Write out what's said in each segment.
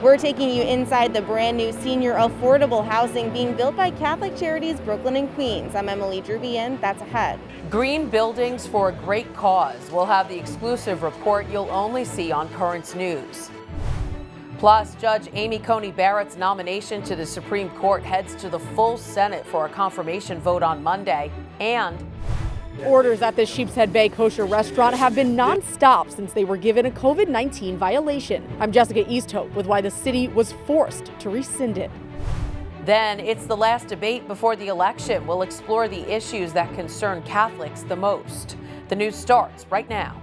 We're taking you inside the brand new senior affordable housing being built by Catholic Charities, Brooklyn and Queens. I'm Emily Druby, and that's ahead. Green buildings for a great cause. We'll have the exclusive report you'll only see on Currents News. Plus, Judge Amy Coney Barrett's nomination to the Supreme Court heads to the full Senate for a confirmation vote on Monday. And orders at the Sheepshead Bay kosher restaurant have been nonstop since they were given a COVID-19 violation. I'm Jessica Easthope with why the city was forced to rescind it. then it's the last debate before the election. We'll explore the issues that concern Catholics the most. The news starts right now.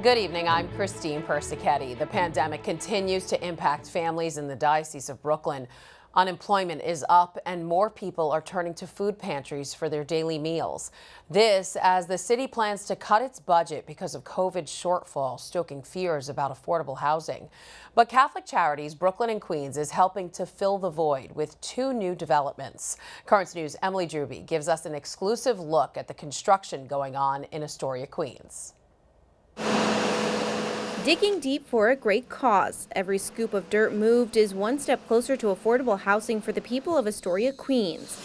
Good evening, I'm Christine Persichetti. The pandemic continues to impact families in the Diocese of Brooklyn. Unemployment is up and more people are turning to food pantries for their daily meals. This as the city plans to cut its budget because of COVID shortfall, stoking fears about affordable housing. But Catholic Charities, Brooklyn and Queens is helping to fill the void with two new developments. Currents News' Emily Druby gives us an exclusive look at the construction going on in Astoria, Queens. Digging deep for a great cause. Every scoop of dirt moved is one step closer to affordable housing for the people of Astoria, Queens.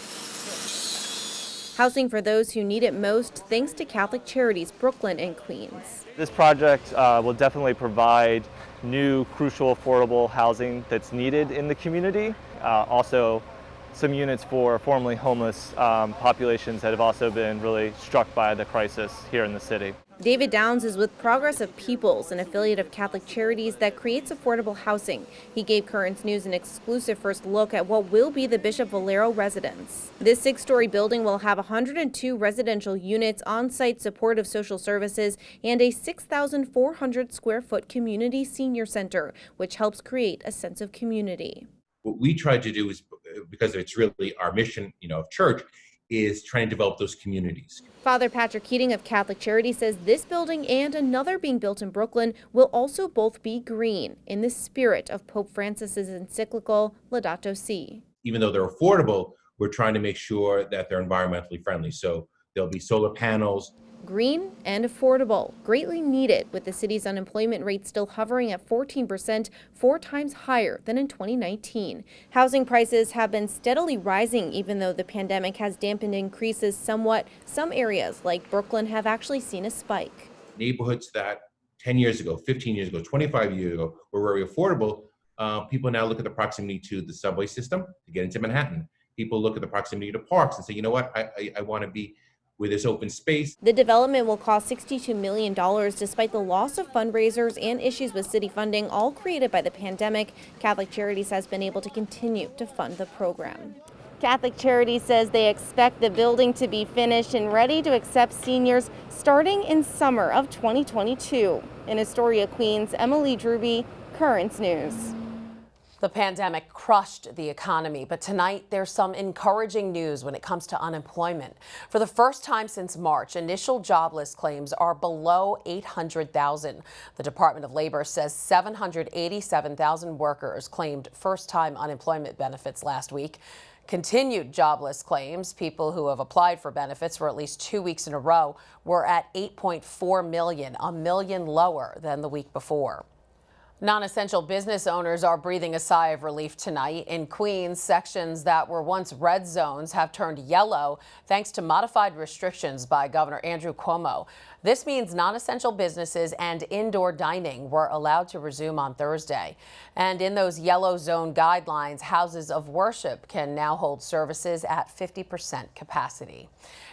Housing for those who need it most, thanks to Catholic Charities, Brooklyn and Queens. This project will definitely provide new, crucial, affordable housing that's needed in the community. Also, some units for formerly homeless populations that have also been really struck by the crisis here in the city. David Downs is with Progress of Peoples, an affiliate of Catholic Charities that creates affordable housing. He gave Currents News an exclusive first look at what will be the Bishop Valero residence. This 6-story building will have 102 residential units, on-site supportive social services, and a 6,400 square foot community senior center, which helps create a sense of community. What we try to do is, because it's really our mission, of church, is trying to develop those communities. Father Patrick Keating of Catholic Charities says this building and another being built in Brooklyn will also both be green, in the spirit of Pope Francis's encyclical Laudato Si. Even though they're affordable, we're trying to make sure that they're environmentally friendly. So there'll be solar panels. Green and affordable, greatly needed, with the city's unemployment rate still hovering at 14%, 4 times higher than in 2019. Housing prices have been steadily rising, even though the pandemic has dampened increases somewhat. Some areas, like Brooklyn, have actually seen a spike. Neighborhoods that 10 years ago, 15 years ago, 25 years ago were very affordable, people now look at the proximity to the subway system to get into Manhattan. People look at the proximity to parks and say, you know what, I want to be with this open space. The development will cost $62 million despite the loss of fundraisers and issues with city funding, all created by the pandemic. Catholic Charities has been able to continue to fund the program. Catholic Charities says they expect the building to be finished and ready to accept seniors starting in summer of 2022. In Astoria, Queens, Emily Druby, Currents News. The pandemic crushed the economy, but tonight there's some encouraging news when it comes to unemployment. For the first time since March, initial jobless claims are below 800,000. The Department of Labor says 787,000 workers claimed first-time unemployment benefits last week. Continued jobless claims, people who have applied for benefits for at least 2 weeks in a row, were at 8.4 million, a million lower than the week before. Non-essential business owners are breathing a sigh of relief tonight. In Queens, sections that were once red zones have turned yellow thanks to modified restrictions by Governor Andrew Cuomo. This means non-essential businesses and indoor dining were allowed to resume on Thursday. And in those yellow zone guidelines, houses of worship can now hold services at 50% capacity.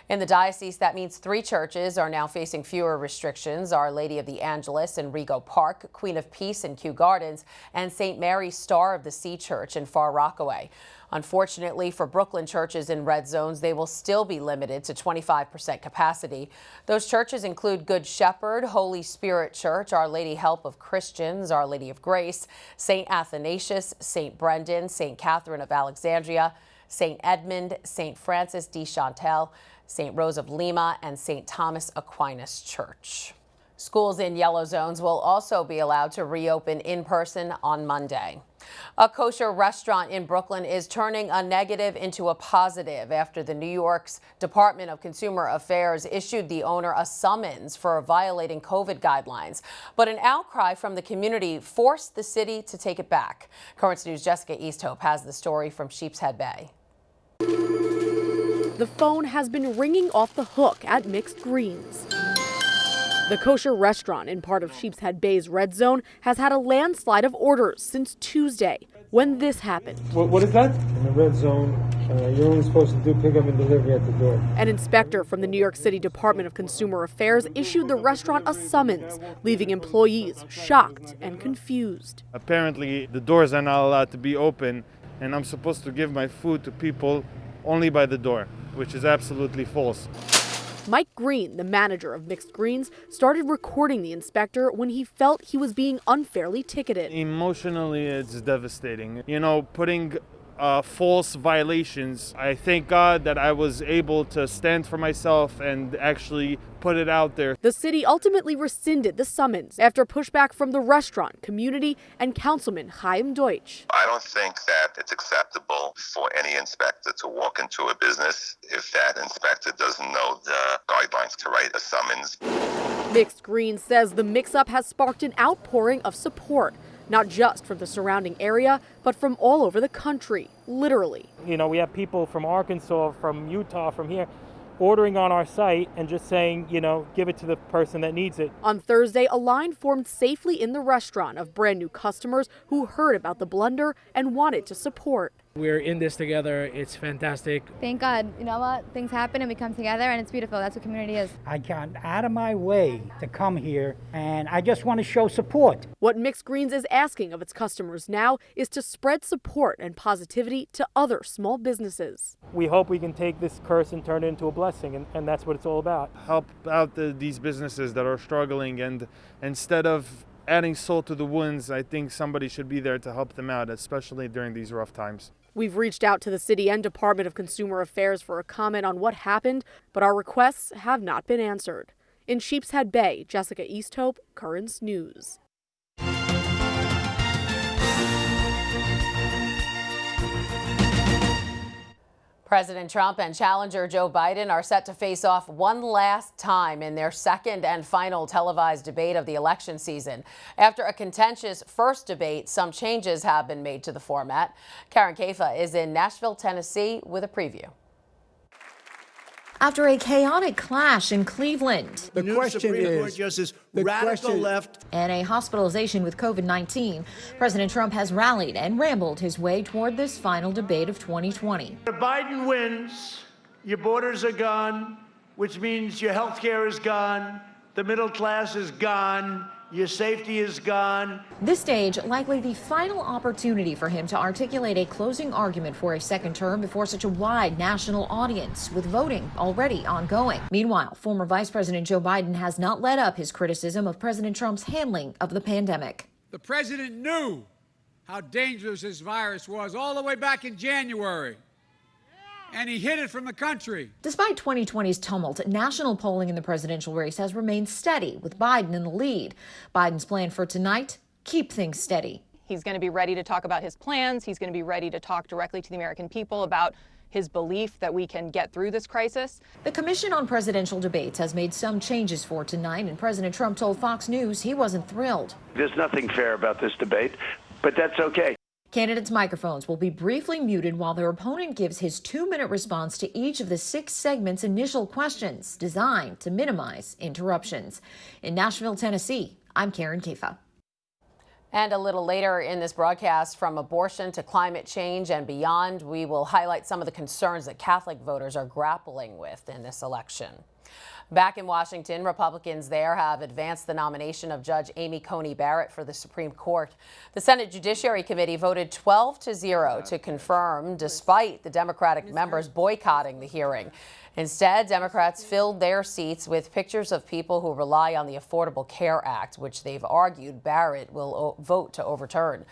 In the diocese, that means 3 churches are now facing fewer restrictions: Our Lady of the Angelus in Rego Park, Queen of Peace in Kew Gardens, and St. Mary's Star of the Sea Church in Far Rockaway. Unfortunately for Brooklyn churches in red zones, they will still be limited to 25% capacity. Those churches include Good Shepherd, Holy Spirit Church, Our Lady Help of Christians, Our Lady of Grace, St. Athanasius, St. Brendan, St. Catherine of Alexandria, St. Edmund, St. Francis de Chantal, St. Rose of Lima, and St. Thomas Aquinas Church. Schools in yellow zones will also be allowed to reopen in person on Monday. A kosher restaurant in Brooklyn is turning a negative into a positive after the New York's Department of Consumer Affairs issued the owner a summons for violating COVID guidelines. But an outcry from the community forced the city to take it back. Currents News' Jessica Easthope has the story from Sheepshead Bay. The phone has been ringing off the hook at Mixed Greens. The kosher restaurant in part of Sheepshead Bay's red zone has had a landslide of orders since Tuesday, when this happened. What is that? In the red zone, you're only supposed to do pickup and delivery at the door. An inspector from the New York City Department of Consumer Affairs issued the restaurant a summons, leaving employees shocked and confused. Apparently, the doors are not allowed to be open, and I'm supposed to give my food to people only by the door, which is absolutely false. Mike Green, the manager of Mixed Greens, started recording the inspector when he felt he was being unfairly ticketed. Emotionally, it's devastating. You know, putting false violations. I thank God that I was able to stand for myself and actually put it out there. The city ultimately rescinded the summons after pushback from the restaurant community and Councilman Chaim Deutsch. I don't think that it's acceptable for any inspector to walk into a business if that inspector doesn't know the guidelines to write a summons. Mixed Greens says the mix-up has sparked an outpouring of support, not just from the surrounding area, but from all over the country, literally. You know, we have people from Arkansas, from Utah, from here, ordering on our site and just saying, you know, give it to the person that needs it. On Thursday, a line formed safely in the restaurant of brand new customers who heard about the blunder and wanted to support. We're in this together. It's fantastic. Thank God. You know what? Things happen and we come together and it's beautiful. That's what community is. I got out of my way to come here and I just want to show support. What Mixed Greens is asking of its customers now is to spread support and positivity to other small businesses. We hope we can take this curse and turn it into a blessing, and that's what it's all about. Help out these businesses that are struggling, and instead of adding salt to the wounds, I think somebody should be there to help them out, especially during these rough times. We've reached out to the city and Department of Consumer Affairs for a comment on what happened, but our requests have not been answered. In Sheepshead Bay, Jessica Easthope, Currents News. President Trump and challenger Joe Biden are set to face off one last time in their second and final televised debate of the election season. After a contentious first debate, some changes have been made to the format. Karen Kaifa is in Nashville, Tennessee with a preview. After a chaotic clash in Cleveland, the question Supreme Court Justice, radical left, and a hospitalization with COVID-19, President Trump has rallied and rambled his way toward this final debate of 2020. If Biden wins, your borders are gone, which means your health care is gone, the middle class is gone, your safety is gone. This stage likely the final opportunity for him to articulate a closing argument for a second term before such a wide national audience, with voting already ongoing. Meanwhile, former Vice President Joe Biden has not let up his criticism of President Trump's handling of the pandemic. The president knew how dangerous this virus was all the way back in January. And he hid it from the country. Despite 2020's tumult, national polling in the presidential race has remained steady, with Biden in the lead. Biden's plan for tonight, keep things steady. He's going to be ready to talk about his plans. He's going to be ready to talk directly to the American people about his belief that we can get through this crisis. The Commission on Presidential Debates has made some changes for tonight, and President Trump told Fox News he wasn't thrilled. There's nothing fair about this debate, but that's okay. Candidates' microphones will be briefly muted while their opponent gives his 2-minute response to each of the 6 segments' initial questions, designed to minimize interruptions. In Nashville, Tennessee, I'm Karen Kaifa. And a little later in this broadcast, from abortion to climate change and beyond, we will highlight some of the concerns that Catholic voters are grappling with in this election. Back in Washington, Republicans there have advanced the nomination of Judge Amy Coney Barrett for the Supreme Court. The Senate Judiciary Committee voted 12-0 to confirm, despite the Democratic members boycotting the hearing. Instead, Democrats filled their seats with pictures of people who rely on the Affordable Care Act, which they've argued Barrett will vote to overturn.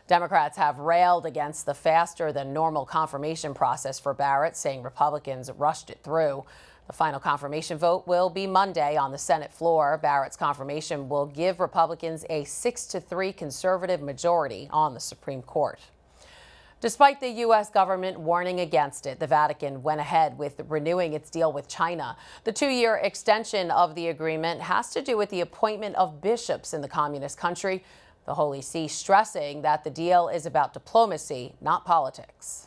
Democrats have railed against the faster than normal confirmation process for Barrett, saying Republicans rushed it through. The final confirmation vote will be Monday on the Senate floor. Barrett's confirmation will give Republicans a 6-3 conservative majority on the Supreme Court. Despite the U.S. government warning against it, the Vatican went ahead with renewing its deal with China. The 2-year extension of the agreement has to do with the appointment of bishops in the communist country. The Holy See stressing that the deal is about diplomacy, not politics.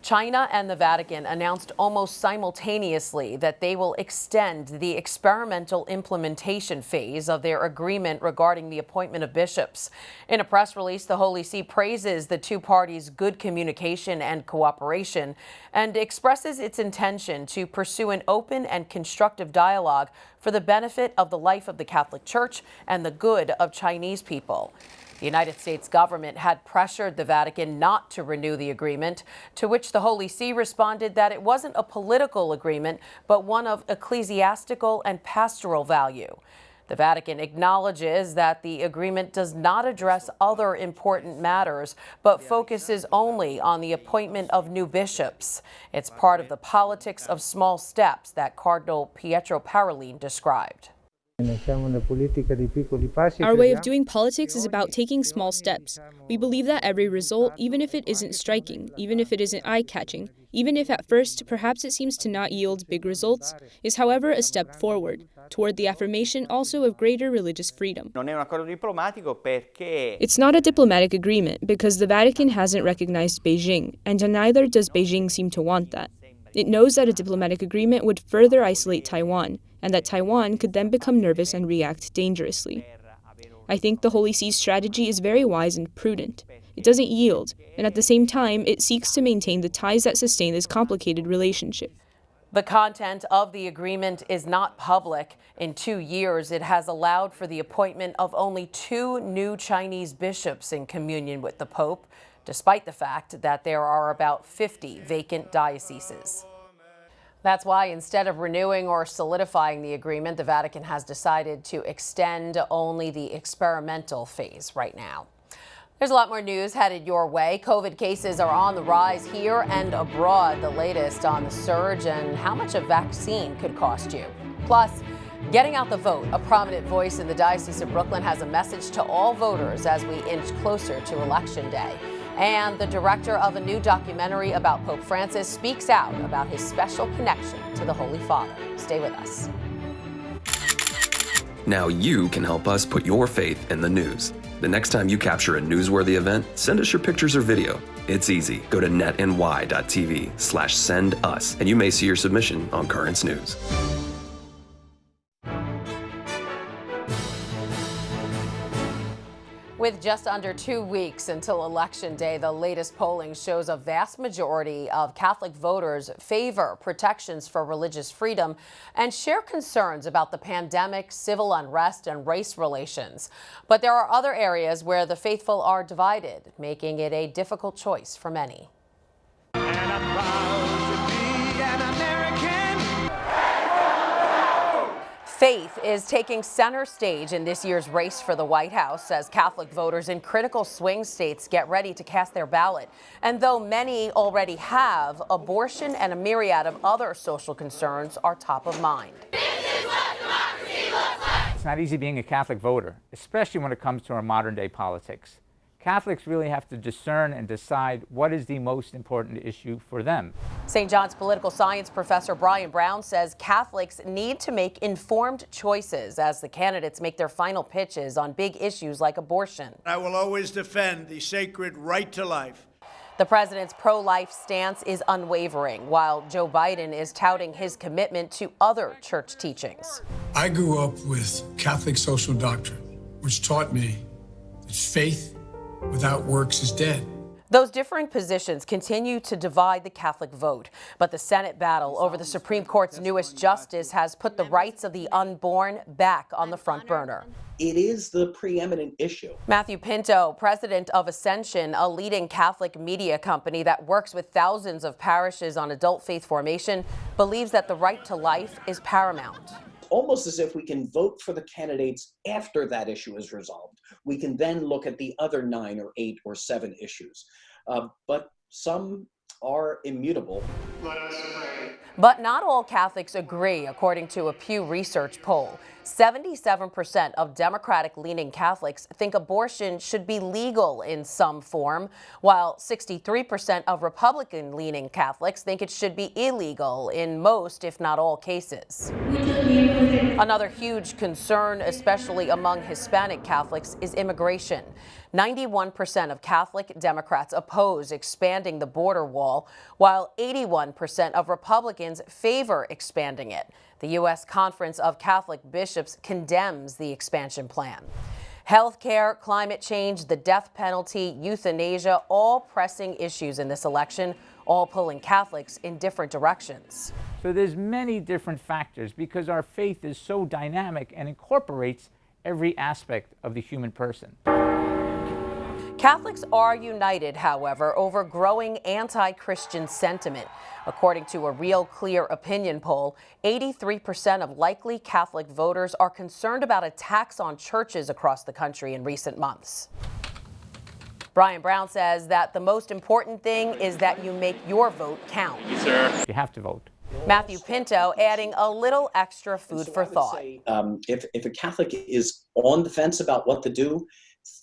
China and the Vatican announced almost simultaneously that they will extend the experimental implementation phase of their agreement regarding the appointment of bishops. In a press release, the Holy See praises the two parties' good communication and cooperation and expresses its intention to pursue an open and constructive dialogue for the benefit of the life of the Catholic Church and the good of Chinese people. The United States government had pressured the Vatican not to renew the agreement, to which the Holy See responded that it wasn't a political agreement, but one of ecclesiastical and pastoral value. The Vatican acknowledges that the agreement does not address other important matters, but focuses only on the appointment of new bishops. It's part of the politics of small steps that Cardinal Pietro Parolin described. Our way of doing politics is about taking small steps. We believe that every result, even if it isn't striking, even if it isn't eye-catching, even if at first perhaps it seems to not yield big results, is however a step forward toward the affirmation also of greater religious freedom. It's not a diplomatic agreement because the Vatican hasn't recognized Beijing, and neither does Beijing seem to want that. It knows that a diplomatic agreement would further isolate Taiwan, and that Taiwan could then become nervous and react dangerously. I think the Holy See's strategy is very wise and prudent. It doesn't yield, and at the same time, it seeks to maintain the ties that sustain this complicated relationship. The content of the agreement is not public. In 2 years, it has allowed for the appointment of only 2 new Chinese bishops in communion with the Pope, despite the fact that there are about 50 vacant dioceses. That's why instead of renewing or solidifying the agreement, the Vatican has decided to extend only the experimental phase right now. There's a lot more news headed your way. COVID cases are on the rise here and abroad. The latest on the surge and how much a vaccine could cost you. Plus, getting out the vote. A prominent voice in the Diocese of Brooklyn has a message to all voters as we inch closer to Election Day. And the director of a new documentary about Pope Francis speaks out about his special connection to the Holy Father. Stay with us. Now you can help us put your faith in the news. The next time you capture a newsworthy event, send us your pictures or video. It's easy. Go to netny.tv/send us, and you may see your submission on Currents News. With just under 2 weeks until Election Day, the latest polling shows a vast majority of Catholic voters favor protections for religious freedom and share concerns about the pandemic, civil unrest, and race relations. But there are other areas where the faithful are divided, making it a difficult choice for many. Faith is taking center stage in this year's race for the White House as Catholic voters in critical swing states get ready to cast their ballot. And though many already have, abortion and a myriad of other social concerns are top of mind. This is what democracy looks like. It's not easy being a Catholic voter, especially when it comes to our modern day politics. Catholics really have to discern and decide what is the most important issue for them. St. John's political science professor Brian Brown says Catholics need to make informed choices as the candidates make their final pitches on big issues like abortion. I will always defend the sacred right to life. The president's pro-life stance is unwavering, while Joe Biden is touting his commitment to other church teachings. I grew up with Catholic social doctrine, which taught me that faith without works is dead. Those differing positions continue to divide the Catholic vote, but the Senate battle over the Supreme Court's newest justice has put the rights of the unborn back on the front burner. It is the preeminent issue. Matthew Pinto, president of Ascension, a leading Catholic media company that works with thousands of parishes on adult faith formation, believes that the right to life is paramount. Almost as if we can vote for the candidates after that issue is resolved. We can then look at the other 9 or 8 or 7 issues. But some are immutable. But not all Catholics agree, according to a Pew Research poll. 77% of Democratic-leaning Catholics think abortion should be legal in some form, while 63% of Republican-leaning Catholics think it should be illegal in most, if not all, cases. Another huge concern, especially among Hispanic Catholics, is immigration. 91% of Catholic Democrats oppose expanding the border wall, while 81% of Republicans favor expanding it. The U.S. Conference of Catholic Bishops condemns the expansion plan. Healthcare, climate change, the death penalty, euthanasia, all pressing issues in this election, all pulling Catholics in different directions. So there's many different factors because our faith is so dynamic and incorporates every aspect of the human person. Catholics are united, however, over growing anti-Christian sentiment. According to a Real Clear opinion poll, 83% of likely Catholic voters are concerned about attacks on churches across the country in recent months. Brian Brown says that the most important thing is that you make your vote count. Yes, sir. You have to vote. Matthew Pinto adding a little extra food for thought. If a Catholic is on the fence about what to do,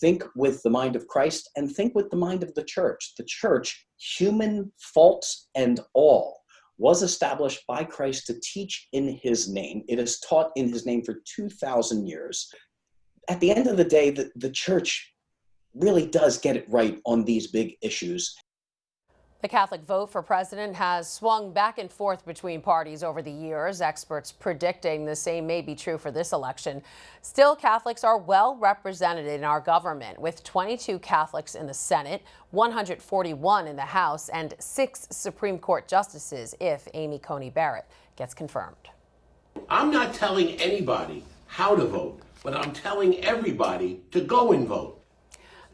think with the mind of Christ and think with the mind of the church. The church, human faults and all, was established by Christ to teach in his name. It is taught in his name for 2,000 years. At the end of the day, the church really does get it right on these big issues. The Catholic vote for president has swung back and forth between parties over the years, experts predicting the same may be true for this election. Still, Catholics are well represented in our government, with 22 Catholics in the Senate, 141 in the House, and 6 Supreme Court justices if Amy Coney Barrett gets confirmed. I'm not telling anybody how to vote, but I'm telling everybody to go and vote.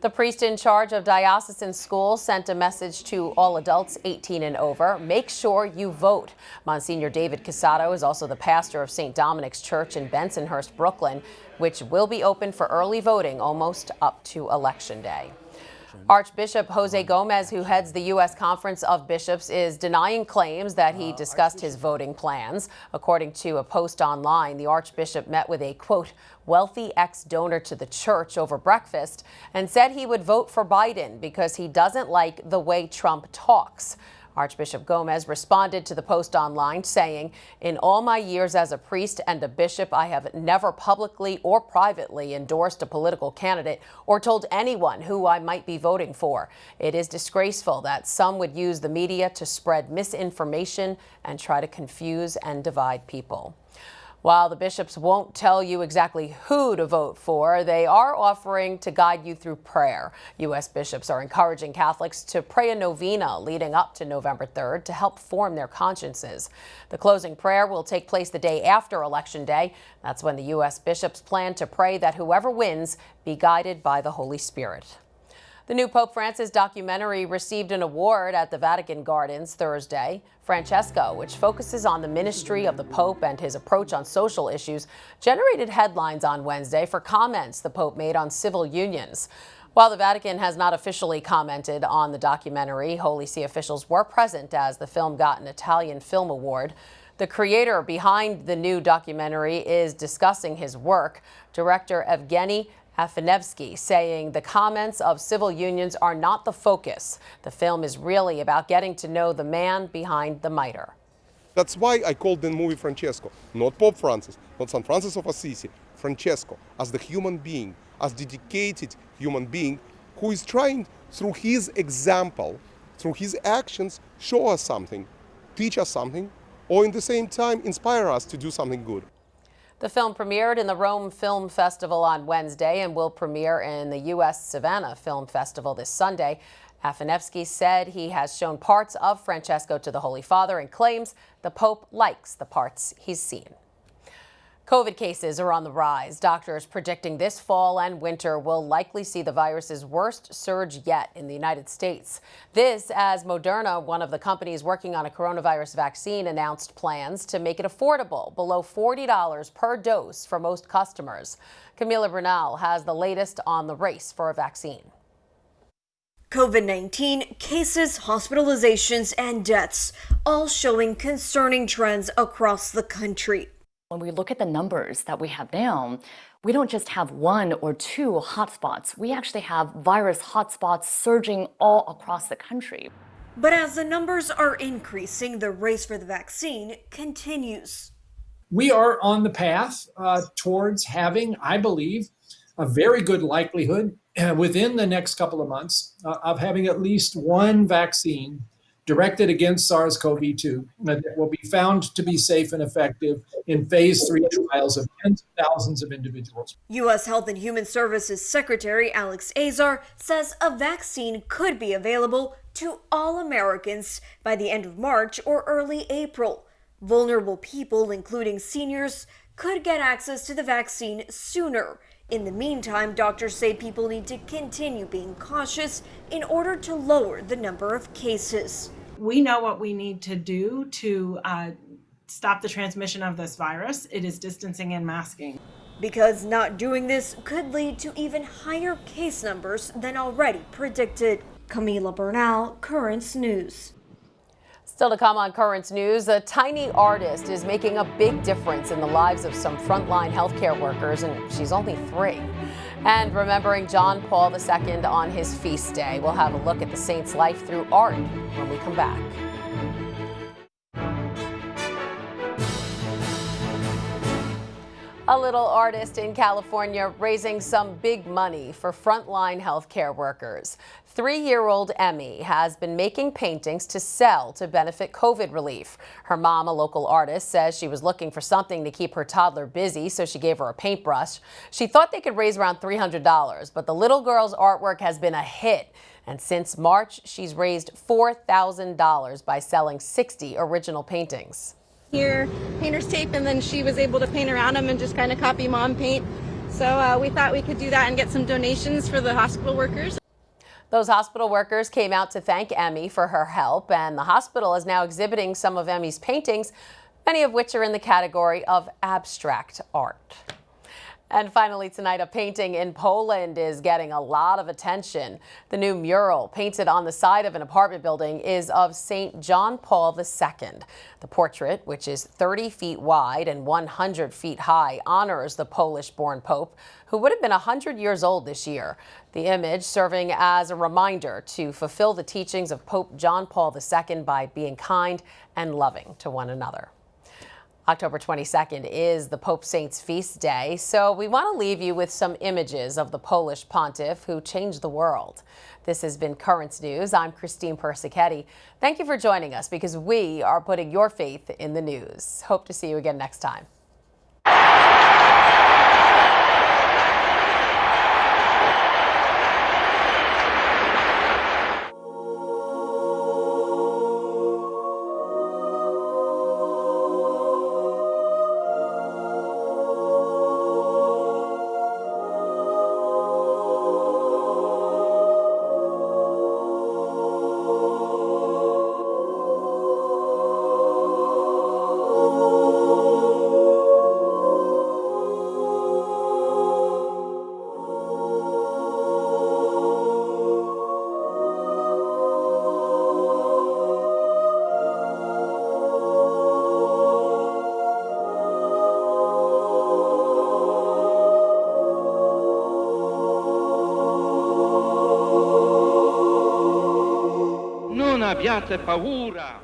The priest in charge of diocesan schools sent a message to all adults 18 and over. Make sure you vote. Monsignor David Casado is also the pastor of St. Dominic's Church in Bensonhurst, Brooklyn, which will be open for early voting almost up to Election Day. Archbishop Jose Gomez, who heads the U.S. Conference of Bishops, is denying claims that he discussed his voting plans. According to a post online, the Archbishop met with a, quote, wealthy ex-donor to the church over breakfast and said he would vote for Biden because he doesn't like the way Trump talks. Archbishop Gomez responded to the post online saying, in all my years as a priest and a bishop, I have never publicly or privately endorsed a political candidate or told anyone who I might be voting for. It is disgraceful that some would use the media to spread misinformation and try to confuse and divide people. While the bishops won't tell you exactly who to vote for, they are offering to guide you through prayer. U.S. bishops are encouraging Catholics to pray a novena leading up to November 3rd to help form their consciences. The closing prayer will take place the day after Election Day. That's when the U.S. bishops plan to pray that whoever wins be guided by the Holy Spirit. The new Pope Francis documentary received an award at the Vatican Gardens Thursday. Francesco, which focuses on the ministry of the Pope and his approach on social issues, generated headlines on Wednesday for comments the Pope made on civil unions. While the Vatican has not officially commented on the documentary, Holy See officials were present as the film got an Italian Film Award. The creator behind the new documentary is discussing his work, director Evgeny Afanevsky, saying the comments of civil unions are not the focus. The film is really about getting to know the man behind the mitre. That's why I called the movie Francesco, not Pope Francis, not St. Francis of Assisi, Francesco, as the human being, as dedicated human being who is trying through his example, through his actions, show us something, teach us something, or in the same time inspire us to do something good. The film premiered in the Rome Film Festival on Wednesday and will premiere in the U.S. Savannah Film Festival this Sunday. Afanevsky said he has shown parts of Francesco to the Holy Father and claims the Pope likes the parts he's seen. COVID cases are on the rise. Doctors predicting this fall and winter will likely see the virus's worst surge yet in the United States. This as Moderna, one of the companies working on a coronavirus vaccine, announced plans to make it affordable, below $40 per dose for most customers. Camila Bernal has the latest on the race for a vaccine. COVID-19 cases, hospitalizations, and deaths, all showing concerning trends across the country. When we look at the numbers that we have now, we don't just have 1 or 2 hotspots. We actually have virus hotspots surging all across the country. But as the numbers are increasing, the race for the vaccine continues. We are on the path towards having, I believe, a very good likelihood within the next couple of months of having at least one vaccine directed against SARS-CoV-2 that will be found to be safe and effective in phase 3 trials of tens of thousands of individuals. U.S. Health and Human Services Secretary Alex Azar says a vaccine could be available to all Americans by the end of March or early April. Vulnerable people, including seniors, could get access to the vaccine sooner. In the meantime, doctors say people need to continue being cautious in order to lower the number of cases. We know what we need to do to stop the transmission of this virus. It is distancing and masking. Because not doing this could lead to even higher case numbers than already predicted. Camila Bernal, Currents News. Still to come on Currents News, a tiny artist is making a big difference in the lives of some frontline healthcare workers, and she's only 3. And remembering John Paul II on his feast day, we'll have a look at the saint's life through art when we come back. A little artist in California raising some big money for frontline healthcare workers. 3-year-old Emmy has been making paintings to sell to benefit COVID relief. Her mom, a local artist, says she was looking for something to keep her toddler busy, so she gave her a paintbrush. She thought they could raise around $300, but the little girl's artwork has been a hit. And since March, she's raised $4,000 by selling 60 original paintings. Here, painter's tape, and then she was able to paint around them and just kind of copy mom paint. So we thought we could do that and get some donations for the hospital workers. Those hospital workers came out to thank Emmy for her help, and the hospital is now exhibiting some of Emmy's paintings, many of which are in the category of abstract art. And finally tonight, a painting in Poland is getting a lot of attention. The new mural painted on the side of an apartment building is of St. John Paul II. The portrait, which is 30 feet wide and 100 feet high, honors the Polish-born Pope, who would have been 100 years old this year. The image serving as a reminder to fulfill the teachings of Pope John Paul II by being kind and loving to one another. October 22nd is the Pope Saint's feast day, so we want to leave you with some images of the Polish pontiff who changed the world. This has been Currents News. I'm Christine Persichetti. Thank you for joining us because we are putting your faith in the news. Hope to see you again next time. Non abbiate paura.